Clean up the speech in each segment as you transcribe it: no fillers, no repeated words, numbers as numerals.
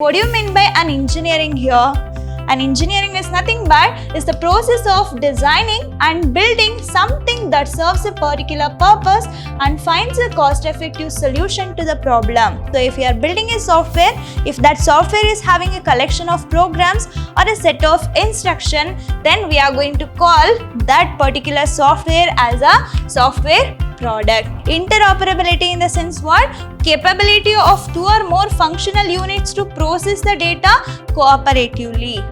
What do you mean by an engineering here? An engineering is nothing but is the process of designing and building something that serves a particular purpose and finds a cost-effective solution to the problem. So if you are building a software, if that software is having a collection of programs or a set of instruction, then we are going to call that particular software as a software product. Interoperability in the sense what? Capability of two or more functional units to process the data cooperatively.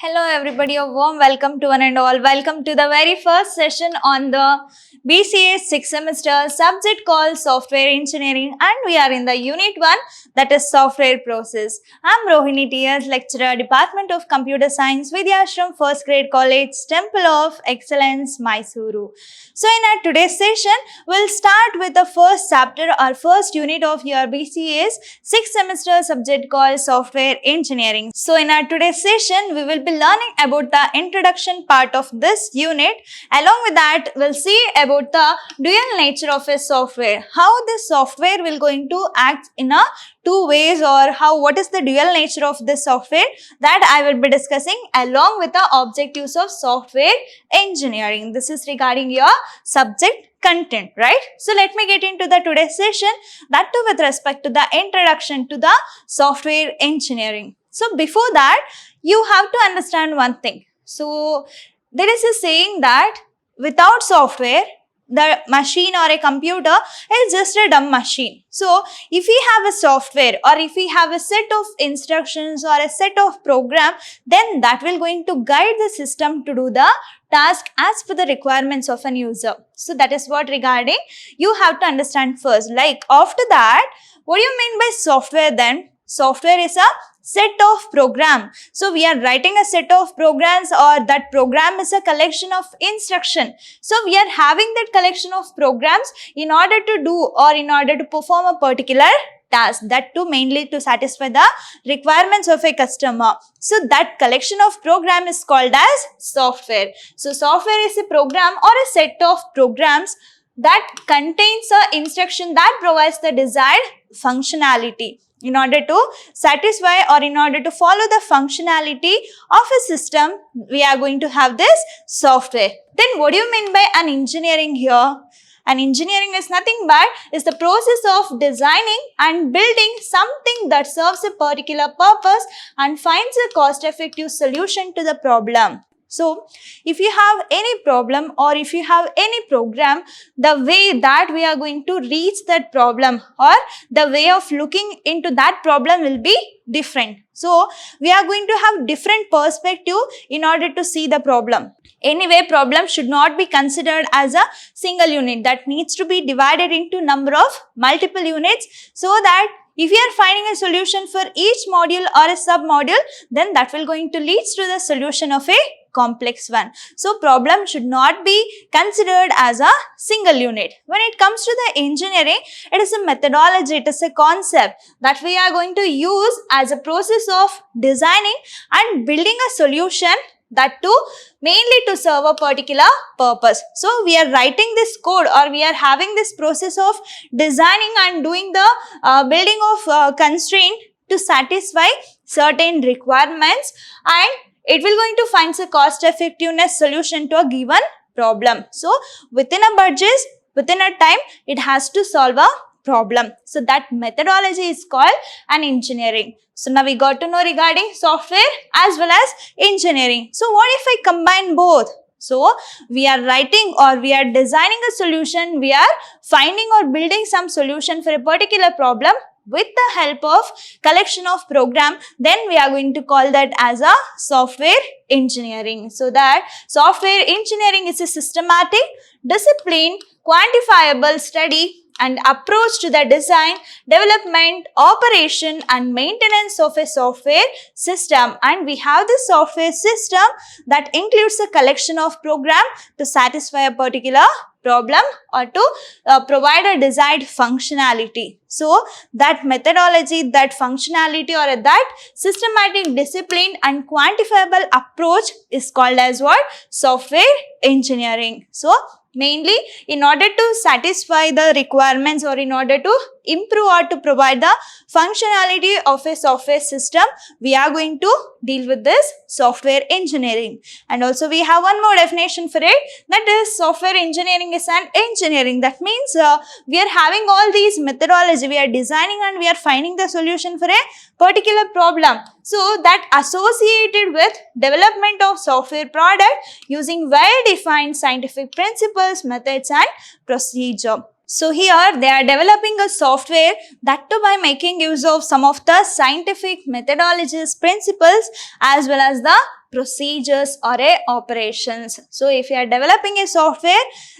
Hello everybody, a warm welcome to one and all. Welcome to the very first session on the B.C.A 6th semester subject called Software Engineering, and we are in the Unit 1, that is Software Process. I am Rohini T.S, Lecturer, Department of Computer Science, Vidhyaashram, First Grade College, Temple of Excellence, MYSURU. So in our today's session, we'll start with the first chapter or first unit of your B.C.A's 6th semester subject called Software Engineering. So in our today's session, we will be learning about the introduction part of this unit. Along with that, we'll see about the dual nature of a software, how this software will going to act in a two ways, or what is the dual nature of this software, that I will be discussing along with the objectives of software engineering. This is regarding your subject content, right? So let me get into the today's session, that too with respect to the introduction to the software engineering. So before that, you have to understand one thing. So there is a saying that without software, the machine or a computer is just a dumb machine. So if we have a software, or if we have a set of instructions or a set of program, then that will going to guide the system to do the task as per the requirements of an user. So that is what regarding you have to understand first. Like after that, what do you mean by software then? Software is a set of program. So we are writing a set of programs, or that program is a collection of instruction. So we are having that collection of programs in order to do or in order to perform a particular task, that too mainly to satisfy the requirements of a customer. So that collection of program is called as software. So software is a program or a set of programs that contains a instruction that provides the desired functionality. In order to satisfy or in order to follow the functionality of a system, we are going to have this software. Then what do you mean by an engineering here? An engineering is nothing but is the process of designing and building something that serves a particular purpose and finds a cost-effective solution to the problem. So, if you have any problem or if you have any program, the way that we are going to reach that problem or the way of looking into that problem will be different. So, we are going to have different perspective in order to see the problem. Anyway, problem should not be considered as a single unit, that needs to be divided into number of multiple units, so that if you are finding a solution for each module or a sub-module, then that will going to lead to the solution of a complex one. So problem should not be considered as a single unit. When it comes to the engineering, it is a methodology, it is a concept that we are going to use as a process of designing and building a solution, that too mainly to serve a particular purpose. So we are writing this code, or we are having this process of designing and doing the building of constraint to satisfy certain requirements, and it will going to find a cost effectiveness solution to a given problem. So within a budget, within a time, it has to solve a problem. So that methodology is called an engineering. So now we got to know regarding software as well as engineering. So what if I combine both? So we are writing or we are designing a solution, we are finding or building some solution for a particular problem with the help of collection of program, then we are going to call that as a software engineering. So that software engineering is a systematic, disciplined, quantifiable study and approach to the design, development, operation and maintenance of a software system. And we have this software system that includes a collection of program to satisfy a particular problem or to provide a desired functionality. So that methodology, that functionality or that systematic, discipline and quantifiable approach is called as what? Software engineering. So Mainly, in order to satisfy the requirements or in order to improve or to provide the functionality of a software system, we are going to deal with this software engineering. And also we have one more definition for it, that is software engineering is an engineering. That means we are having all these methodology, we are designing and we are finding the solution for a particular problem. So that associated with development of software product using well-defined scientific principles, methods and procedure. So here they are developing a software, that too by making use of some of the scientific methodologies, principles as well as the procedures or operations. So if you are developing a software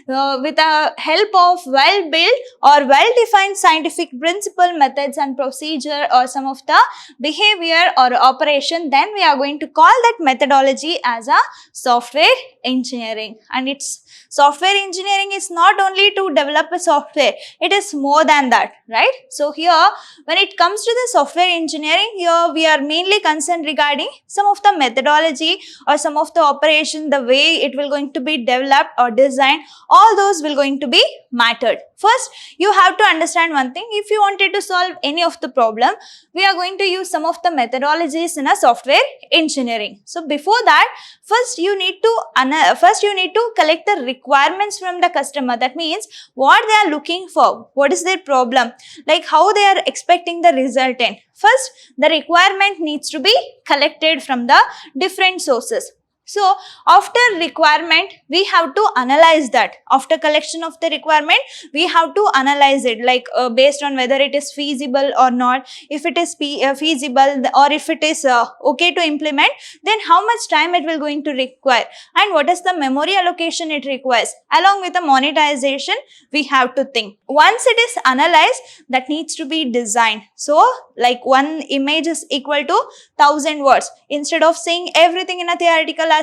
with the help of well-built or well-defined scientific principle, methods and procedure or some of the behavior or operation, then we are going to call that methodology as a software engineering. And it's software engineering is not only to develop a software, it is more than that, right? So here when it comes to the software engineering, here we are mainly concerned regarding some of the methodology or some of the operation, the way it will going to be developed or designed, all those will going to be mattered. First, you have to understand one thing. If you wanted to solve any of the problem, we are going to use some of the methodologies in a software engineering. So before that, first you need to collect the requirements from the customer. That means what they are looking for, what is their problem, like how they are expecting the resultant. First, the requirement needs to be collected from the different sources. So after requirement, we have to analyze that. After collection of the requirement, we have to analyze it, like based on whether it is feasible or not. If it is feasible or if it is okay to implement, then how much time it will going to require and what is the memory allocation it requires. Along with the monetization, we have to think. Once it is analyzed, that needs to be designed. So like one image is equal to 1000 words. Instead of saying everything in a theoretical aspect,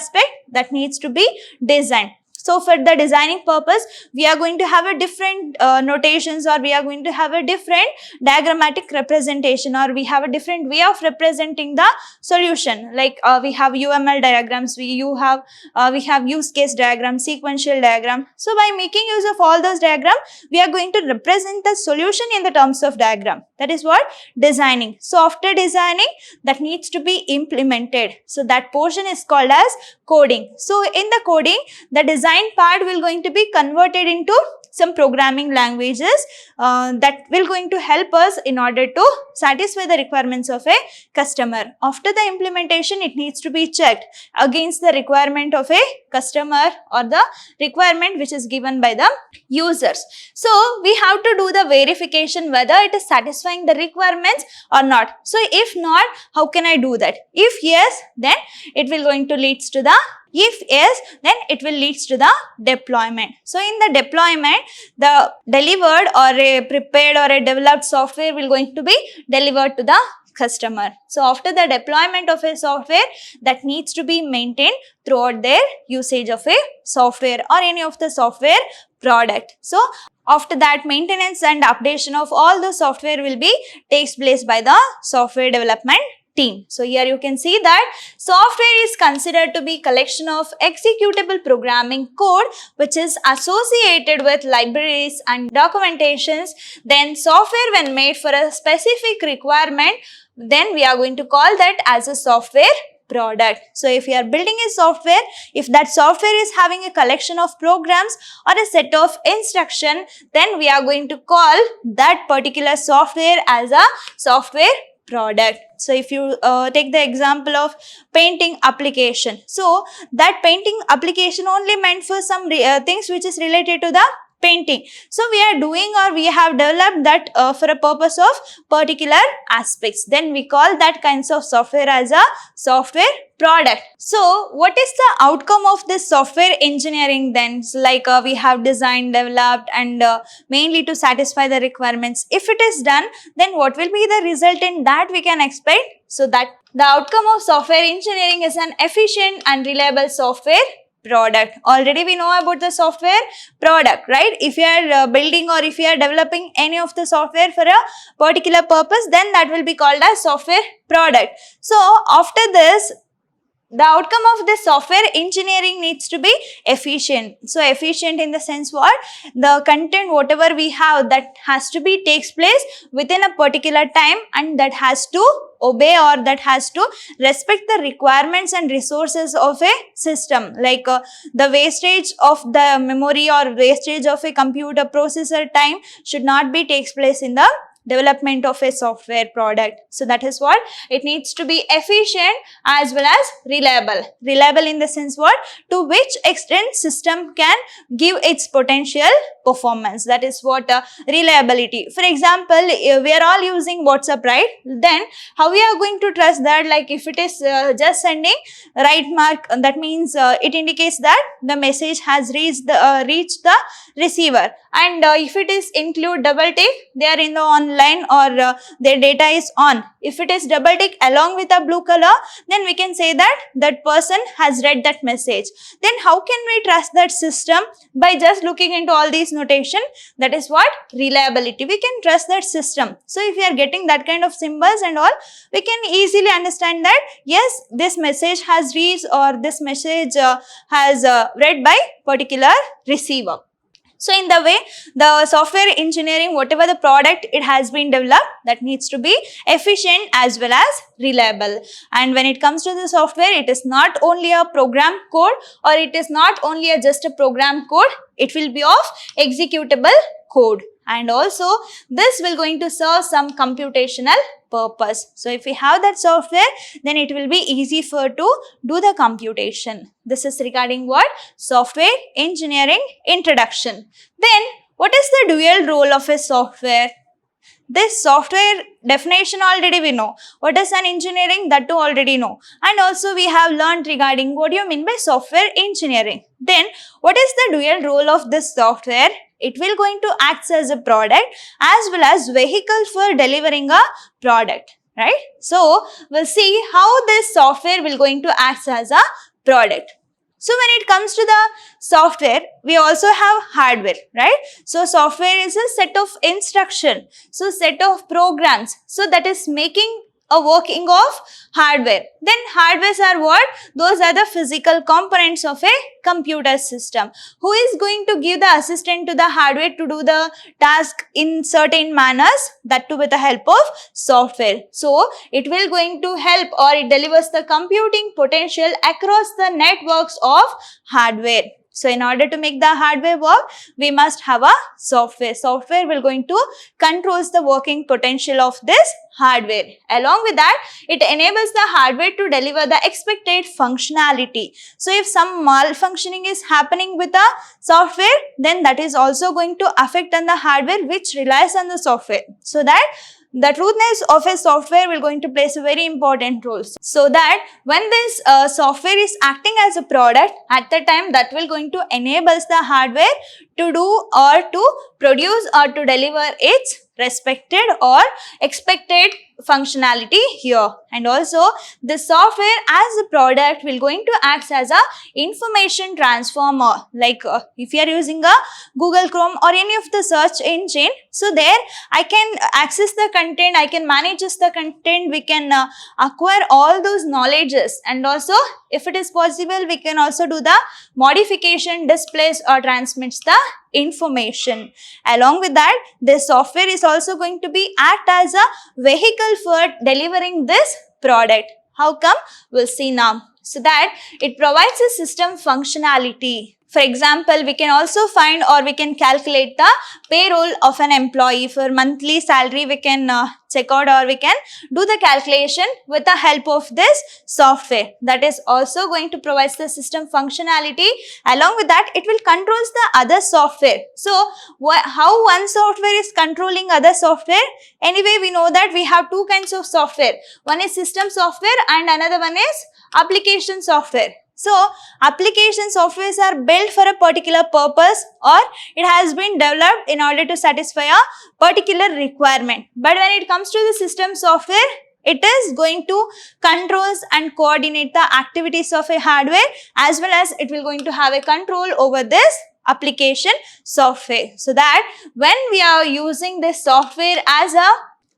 that needs to be designed. So for the designing purpose, we are going to have a different notations, or we are going to have a different diagrammatic representation, or we have a different way of representing the solution. Like we have UML diagrams, we have use case diagram, sequential diagram. So by making use of all those diagrams, we are going to represent the solution in the terms of diagram. That is what designing. So after designing, that needs to be implemented. So that portion is called as coding. So in the coding, the design part will going to be converted into some programming languages that will going to help us in order to satisfy the requirements of a customer. After the implementation, it needs to be checked against the requirement of a customer or the requirement which is given by the users. So we have to do the verification whether it is satisfying the requirements or not. So if not, how can I do that? If yes, then it will going to leads to the deployment. So in the deployment, the delivered or a prepared or a developed software will going to be delivered to the customer. So after the deployment of a software, that needs to be maintained throughout their usage of a software or any of the software product. So after that, maintenance and updation of all the software will be takes place by the software development team. So here you can see that software is considered to be collection of executable programming code which is associated with libraries and documentations. Then software when made for a specific requirement, then we are going to call that as a software product. So if you are building a software, if that software is having a collection of programs or a set of instruction, then we are going to call that particular software as a software product. So if you take the example of painting application, so that painting application only meant for some things which is related to the painting. So we are doing or we have developed that for a purpose of particular aspects. Then we call that kinds of software as a software product. So what is the outcome of this software engineering then? So like we have designed, developed and mainly to satisfy the requirements. If it is done, then what will be the result in that we can expect? So that the outcome of software engineering is an efficient and reliable software product. Already we know about the software product, right? If you are building or if you are developing any of the software for a particular purpose, then that will be called as software product. So after this, the outcome of this software engineering needs to be efficient. So efficient in the sense what? The content whatever we have, that has to be takes place within a particular time, and that has to obey, or that has to respect the requirements and resources of a system, like the wastage of the memory or wastage of a computer processor time should not be takes place in the development of a software product. So that is what? It needs to be efficient as well as reliable. Reliable in the sense what? To which extent system can give its potential performance. That is what reliability. For example, we are all using WhatsApp, right? Then how we are going to trust that, like if it is just sending right mark, that means it indicates that the message has reached the receiver. And if it is include double tick, they are in the online, or their data is on. If it is double tick along with a blue color, then we can say that that person has read that message. Then how can we trust that system? By just looking into all these notation. That is what? Reliability. We can trust that system. So if we are getting that kind of symbols and all, we can easily understand that yes, this message has reached, or this message has read by particular receiver. So in the way, the software engineering, whatever the product it has been developed, that needs to be efficient as well as reliable. And when it comes to the software, it is not only a program code, or it is not only just a program code, it will be of executable code. And also this will going to serve some computational purpose. So if we have that software, then it will be easy for to do the computation. This is regarding what? Software engineering introduction. Then what is the dual role of a software? This software definition already we know. What is an engineering? That too already know. And also we have learned regarding what do you mean by software engineering. Then what is the dual role of this software? It will going to act as a product as well as vehicle for delivering a product, right? So we'll see how this software will going to act as a product. So when it comes to the software, we also have hardware, right? So software is a set of instruction, so set of programs, so that is making a working of hardware. Then hardwares are what? Those are the physical components of a computer system. Who is going to give the assistant to the hardware to do the task in certain manners? That too with the help of software. So it will going to help, or it delivers the computing potential across the networks of hardware. So in order to make the hardware work, we must have a software. Software will going to controls the working potential of this hardware. Along with that, it enables the hardware to deliver the expected functionality. So if some malfunctioning is happening with the software, then that is also going to affect on the hardware which relies on the software. So that the truthness of a software will going to place a very important role. So that when this software is acting as a product, at the time that will going to enables the hardware to do or to produce or to deliver its respected or expected functionality here. And also the software as a product will going to act as a information transformer. Like if you are using a Google Chrome or any of the search engine, so there I can access the content, I can manage the content, we can acquire all those knowledges, and also if it is possible we can also do the modification, displays or transmits the information. Along with that, this software is also going to be act as a vehicle for delivering this product. How come? We'll see now. So that it provides a system functionality. For example, we can also find or we can calculate the payroll of an employee. For monthly salary, we can check out or we can do the calculation with the help of this software. That is also going to provide the system functionality. Along with that, it will control the other software. So, how one software is controlling other software? Anyway, we know that we have two kinds of software. One is system software and another one is application software. So, application softwares are built for a particular purpose or it has been developed in order to satisfy a particular requirement. But when it comes to the system software, it is going to controls and coordinate the activities of a hardware as well as it will going to have a control over this application software. So that when we are using this software as a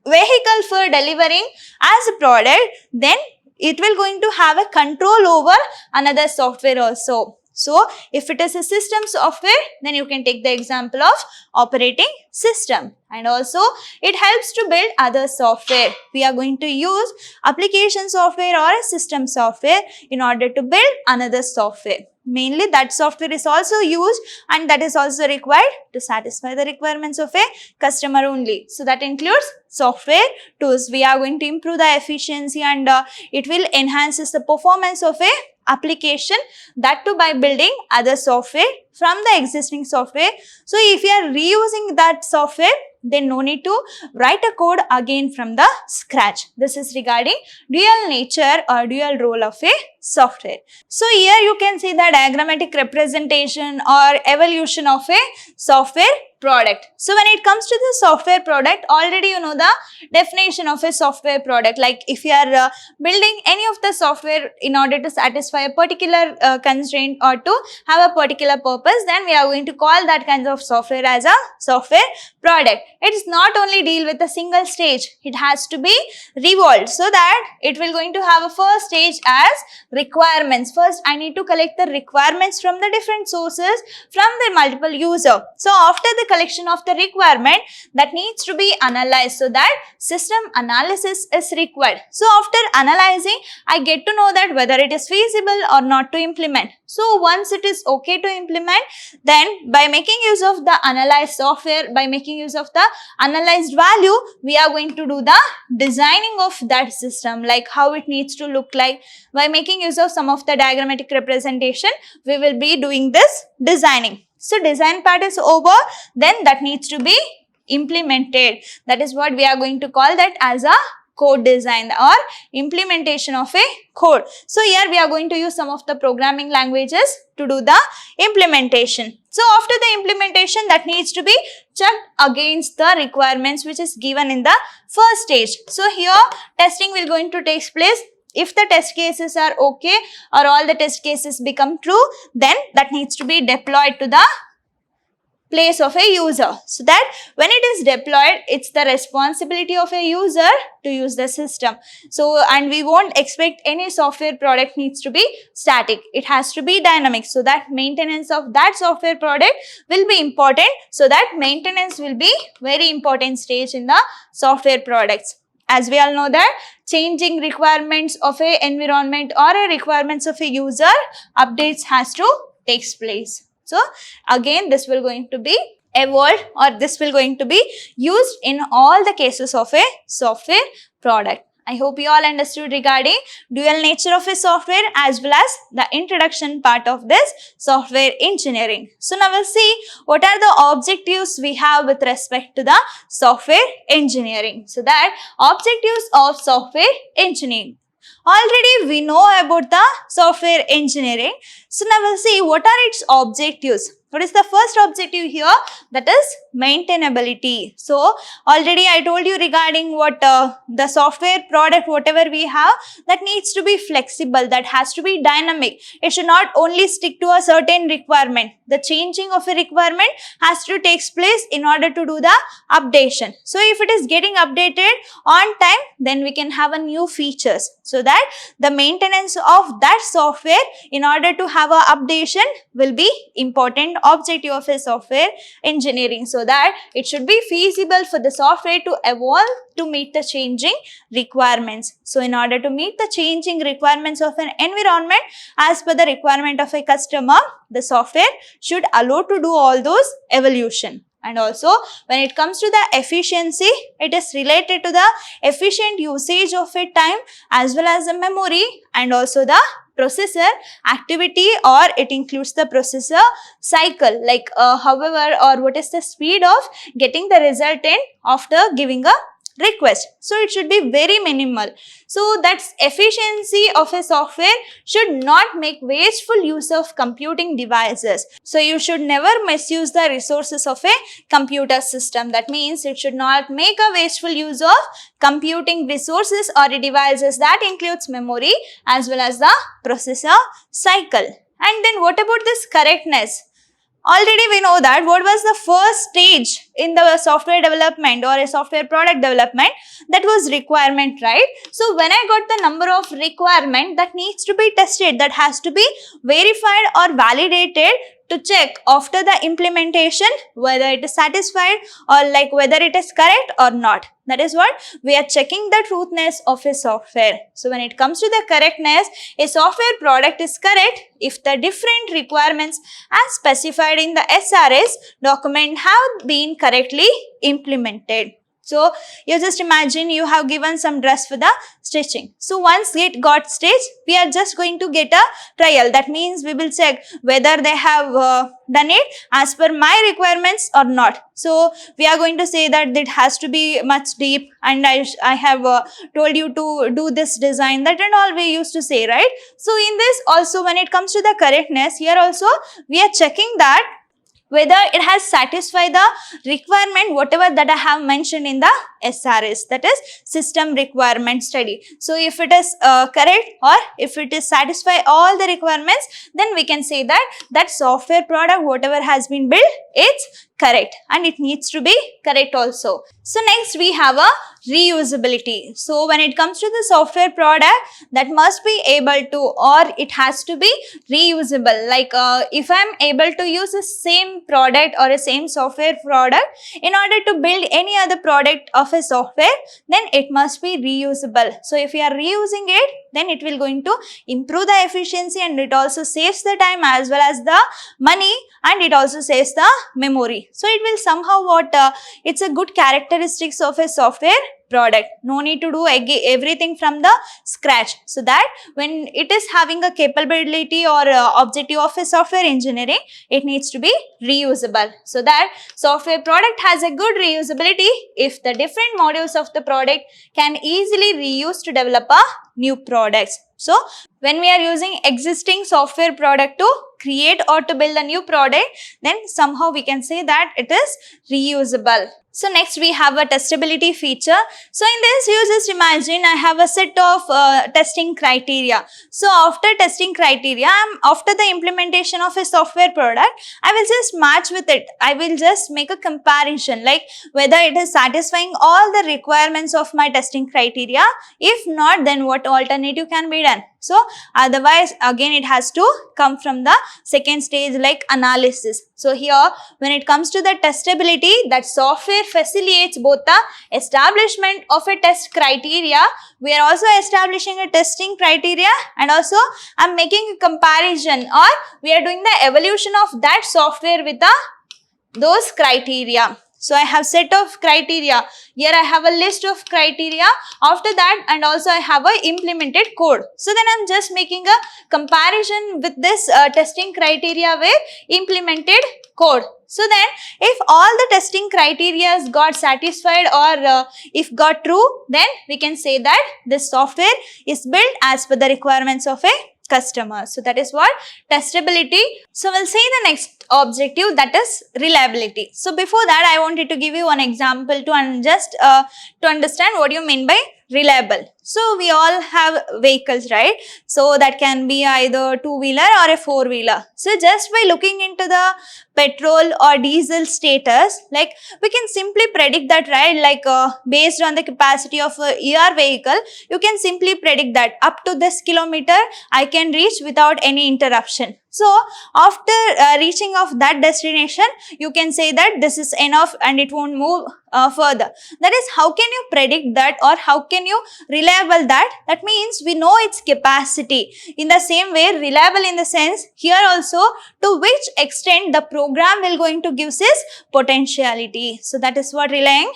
vehicle for delivering as a product, then it will going to have a control over another software also. So if it is a system software, then you can take the example of operating system. And also it helps to build other software. We are going to use application software or a system software in order to build another software. Mainly that software is also used and that is also required to satisfy the requirements of a customer only. So that includes software tools. We are going to improve the efficiency and it will enhance the performance of a application, that too by building other software from the existing software. So if you are reusing that software, then no need to write a code again from the scratch. This is regarding dual nature or dual role of a software. So here you can see the diagrammatic representation or evolution of a software product. So when it comes to the software product, already you know the definition of a software product. Like if you are building any of the software in order to satisfy a particular constraint or to have a particular purpose, then we are going to call that kind of software as a software product. It is not only deal with a single stage, it has to be revolved so that it will going to have a first stage as requirements. First I need to collect the requirements from the different sources from the multiple user. So after the collection of the requirement, that needs to be analyzed, so that system analysis is required. So after analyzing, I get to know that whether it is feasible or not to implement. So once it is okay to implement, then by making use of the analyzed software, by making use of the analyzed value, we are going to do the designing of that system, like how it needs to look like. By making use of some of the diagrammatic representation, we will be doing this designing. So design part is over, then that needs to be implemented. That is what we are going to call that as a code design or implementation of a code. So here we are going to use some of the programming languages to do the implementation. So after the implementation, that needs to be checked against the requirements which is given in the first stage. So here testing will going to take place. If the test cases are okay or all the test cases become true, then that needs to be deployed to the place of a user, so that when it is deployed, it's the responsibility of a user to use the system. So, and we won't expect any software product needs to be static. It has to be dynamic, so that maintenance of that software product will be important. So that maintenance will be very important stage in the software products. As we all know that changing requirements of a environment or a requirements of a user, updates has to take place. So again, this will going to be evolved or this will going to be used in all the cases of a software product. I hope you all understood regarding dual nature of a software as well as the introduction part of this software engineering. So now we'll see what are the objectives we have with respect to the software engineering. So that objectives of software engineering. Already we know about the software engineering. So now we'll see what are its objectives. What is the first objective here? That is maintainability. So already I told you regarding what the software product, whatever we have, that needs to be flexible, that has to be dynamic. It should not only stick to a certain requirement. The changing of a requirement has to take place in order to do the updation. So if it is getting updated on time, then we can have a new features. So that the maintenance of that software in order to have a updation will be important objective of a software engineering, so that it should be feasible for the software to evolve to meet the changing requirements. So in order to meet the changing requirements of an environment as per the requirement of a customer, the software should allow to do all those evolution. And also when it comes to the efficiency, it is related to the efficient usage of a time as well as the memory and also the processor activity, or it includes the processor cycle, like however or what is the speed of getting the resultant after giving a request. So it should be very minimal. So that's efficiency of a software should not make wasteful use of computing devices. So you should never misuse the resources of a computer system. That means it should not make a wasteful use of computing resources or devices. That includes memory as well as the processor cycle. And then what about this correctness? Already we know that what was the first stage in the software development or a software product development, that was requirement, right? So when I got the number of requirement that needs to be tested, that has to be verified or validated to check after the implementation whether it is satisfied or like whether it is correct or not. That is what we are checking, the truthness of a software. So when it comes to the correctness, a software product is correct if the different requirements as specified in the SRS document have been correctly implemented. So you just imagine you have given some dress for the stitching. So once it got stitched, we are just going to get a trial. That means we will check whether they have done it as per my requirements or not. So we are going to say that it has to be much deep, and I have told you to do this design, that and all we used to say, right? So in this also, when it comes to the correctness, here also we are checking that whether it has satisfied the requirement whatever that I have mentioned in the SRS, that is system requirement study. So if it is correct or if it is satisfy all the requirements, then we can say that that software product whatever has been built, it's correct, and it needs to be correct also. So next we have a reusability. So when it comes to the software product, that must be able to, or it has to be reusable. Like if I am able to use the same product or a same software product in order to build any other product of a software, then it must be reusable. So if you are reusing it, then it will going to improve the efficiency, and it also saves the time as well as the money, and it also saves the memory. So it will somehow it's a good characteristics of a software product. No need to do everything from the scratch, so that when it is having a capability or objective of a software engineering, it needs to be reusable. So that software product has a good reusability if the different modules of the product can easily reuse to develop a new products. So when we are using existing software product to create or to build a new product, then somehow we can say that it is reusable. So next we have a testability feature. So in this, you just imagine I have a set of testing criteria. So after testing criteria, after the implementation of a software product, I will just match with it. I will just make a comparison like whether it is satisfying all the requirements of my testing criteria. If not, then what alternative can be done? So otherwise again it has to come from the second stage like analysis. So here when it comes to the testability, that software facilitates both the establishment of a test criteria. We are also establishing a testing criteria, and also I am making a comparison, or we are doing the evolution of that software with those criteria. So I have set of criteria. Here I have a list of criteria. After that, and also I have a implemented code. So then I'm just making a comparison with this testing criteria with implemented code. So then if all the testing criteria got satisfied or if got true, then we can say that this software is built as per the requirements of a customer. So that is what testability. So we'll see the next objective, that is reliability. So before that, I wanted to give you one example to understand what you mean by reliable. So we all have vehicles, right? So that can be either two-wheeler or a four-wheeler. So just by looking into the petrol or diesel status, like we can simply predict that, right? Like based on the capacity of your vehicle, you can simply predict that up to this kilometer I can reach without any interruption. So after reaching of that destination, you can say that this is enough and it won't move further. That is, how can you predict that, or how can you reliable that? That means we know its capacity. In the same way, reliable in the sense here also to which extent the program will going to give its potentiality. So that is what relying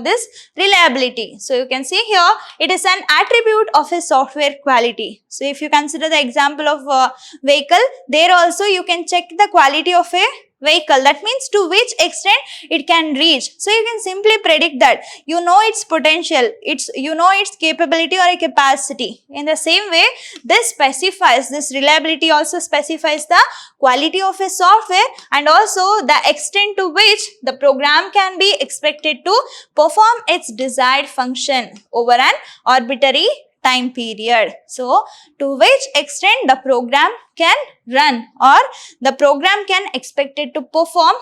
this reliability. So you can see here it is an attribute of a software quality. So if you consider the example of a vehicle, there also you can check the quality of a vehicle. That means to which extent it can reach. So you can simply predict that. You know its potential, you know its capability or a capacity. In the same way, this reliability also specifies the quality of a software and also the extent to which the program can be expected to perform its desired function over an arbitrary time period. So, to which extent the program can run or the program can expected to perform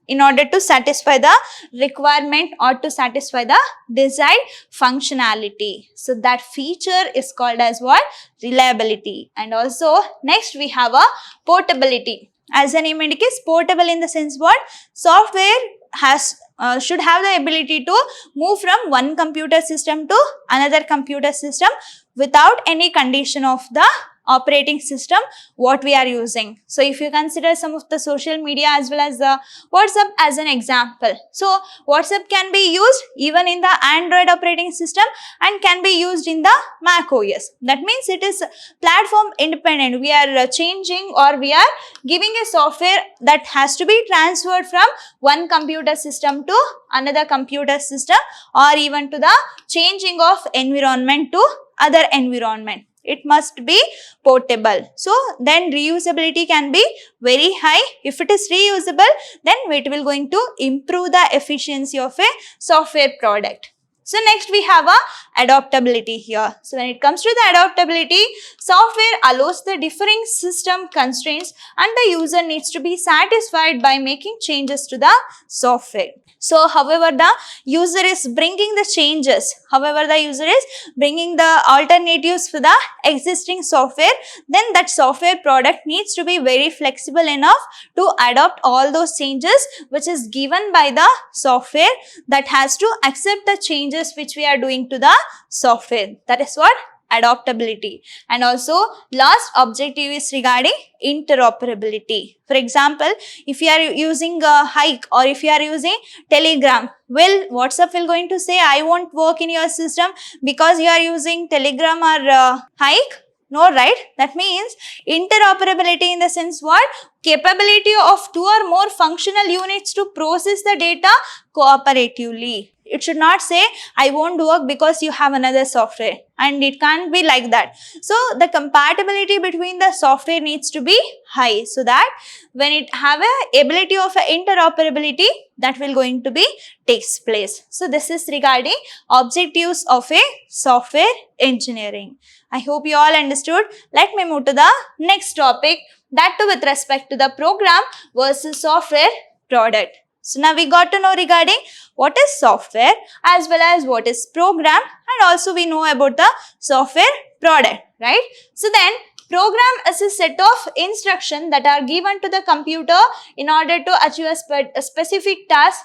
in order to satisfy the requirement or to satisfy the desired functionality. So, that feature is called as what? Reliability. And also, next we have a portability. As the name indicates, portable in the sense what? Software has should have the ability to move from one computer system to another computer system without any condition of the operating system what we are using. So, if you consider some of the social media as well as the WhatsApp as an example. So, WhatsApp can be used even in the Android operating system and can be used in the Mac OS. That means it is platform independent. We are changing or we are giving a software that has to be transferred from one computer system to another computer system or even to the changing of environment to other environment. It must be portable. So, then reusability can be very high. If it is reusable, then it will going to improve the efficiency of a software product. So, next we have a adaptability here. So, when it comes to the adaptability, software allows the differing system constraints and the user needs to be satisfied by making changes to the software. So, however, the user is bringing the changes, however, the user is bringing the alternatives for the existing software, then that software product needs to be very flexible enough to adopt all those changes which is given by the software, that has to accept the changes which we are doing to the software. That is what? Adaptability. And also last objective is regarding interoperability. For example, if you are using Hike or if you are using Telegram, well, WhatsApp will going to say I won't work in your system because you are using Telegram or Hike. No, right? That means interoperability in the sense what? Capability of two or more functional units to process the data cooperatively. It should not say I won't work because you have another software, and it can't be like that. So, the compatibility between the software needs to be high, so that when it have a ability of a interoperability, that will going to be takes place. So, this is regarding objectives of a software engineering. I hope you all understood. Let me move to the next topic, that too with respect to the program versus software product. So, now we got to know regarding what is software as well as what is program, and also we know about the software product, right? So, then program is a set of instructions that are given to the computer in order to achieve a specific task.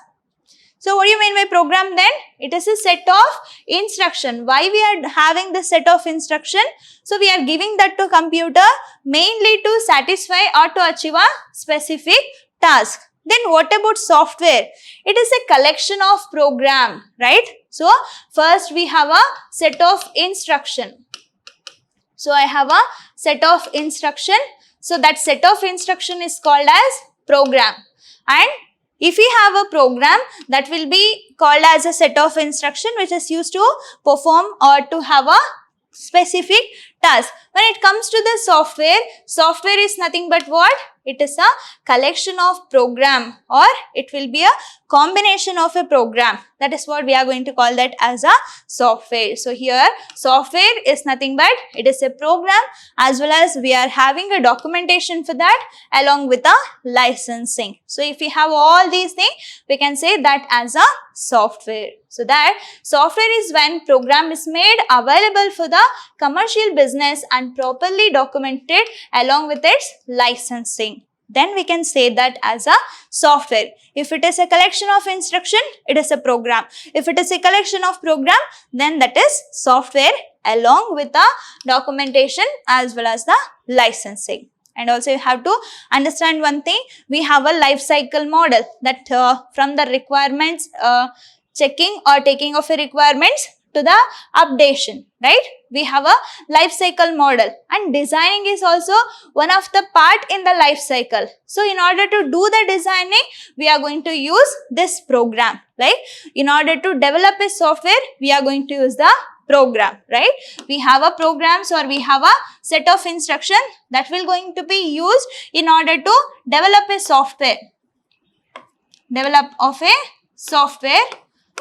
So, what do you mean by program then? It is a set of instruction. Why we are having this set of instruction? So, we are giving that to computer mainly to satisfy or to achieve a specific task. Then what about software? It is a collection of program, right? So, first we have a set of instruction. So, I have a set of instruction. So, that set of instruction is called as program. And if we have a program, that will be called as a set of instruction which is used to perform or to have a specific task. When it comes to the software, software is nothing but what? It is a collection of program, or it will be a combination of a program. That is what we are going to call that as a software. So, here software is nothing but it is a program, as well as we are having a documentation for that along with a licensing. So, if we have all these things, we can say that as a software. So, that software is when program is made available for the commercial business and properly documented along with its licensing. Then we can say that as a software. If it is a collection of instruction, it is a program. If it is a collection of program, then that is software along with the documentation as well as the licensing. And also you have to understand one thing, we have a life cycle model that from the requirements checking or taking of a requirements to the updation, right? We have a life cycle model, and designing is also one of the part in the life cycle. So, in order to do the designing, we are going to use this program, right? In order to develop a software, we are going to use the program, right? We have a programs or we have a set of instruction that will going to be used in order to develop a software. Develop of a software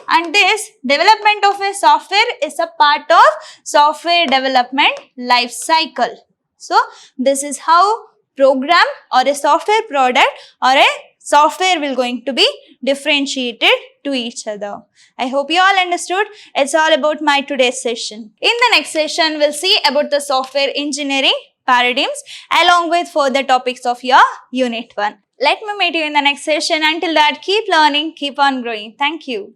And this development of a software is a part of software development life cycle. So this is how program or a software product or a software will going to be differentiated to each other. I hope you all understood. It's all about my today's session. In the next session, we'll see about the software engineering paradigms along with further topics of your Unit 1. Let me meet you in the next session. Until that, keep learning, keep on growing. Thank you.